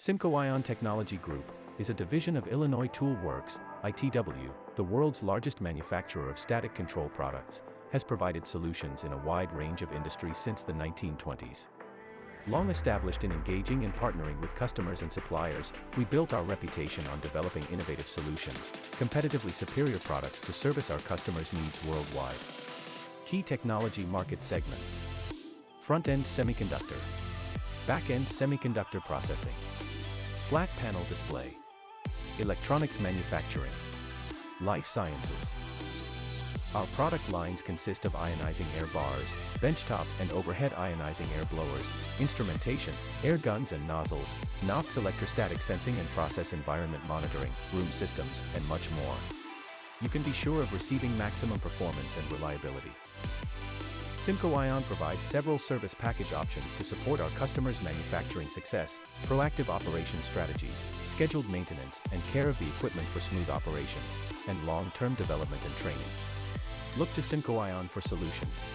Simco-Ion Technology Group is a division of Illinois Tool Works, ITW, the world's largest manufacturer of static control products, has provided solutions in a wide range of industries since the 1920s. Long established in engaging and partnering with customers and suppliers, we built our reputation on developing innovative solutions, competitively superior products to service our customers' needs worldwide. Key technology market segments: front-end semiconductor, back-end semiconductor processing, flat panel display, electronics manufacturing, life sciences. Our product lines consist of ionizing air bars, benchtop and overhead ionizing air blowers, instrumentation, air guns and nozzles, NOx electrostatic sensing and process environment monitoring, room systems, and much more. You can be sure of receiving maximum performance and reliability. Simco-Ion provides several service package options to support our customers' manufacturing success, proactive operation strategies, scheduled maintenance and care of the equipment for smooth operations, and long-term development and training. Look to Simco-Ion for solutions.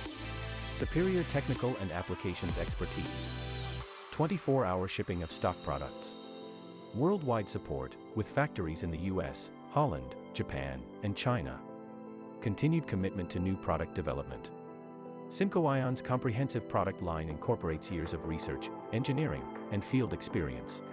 Superior technical and applications expertise. 24-hour shipping of stock products. Worldwide support, with factories in the US, Holland, Japan, and China. Continued commitment to new product development. Simco-Ion's comprehensive product line incorporates years of research, engineering, and field experience.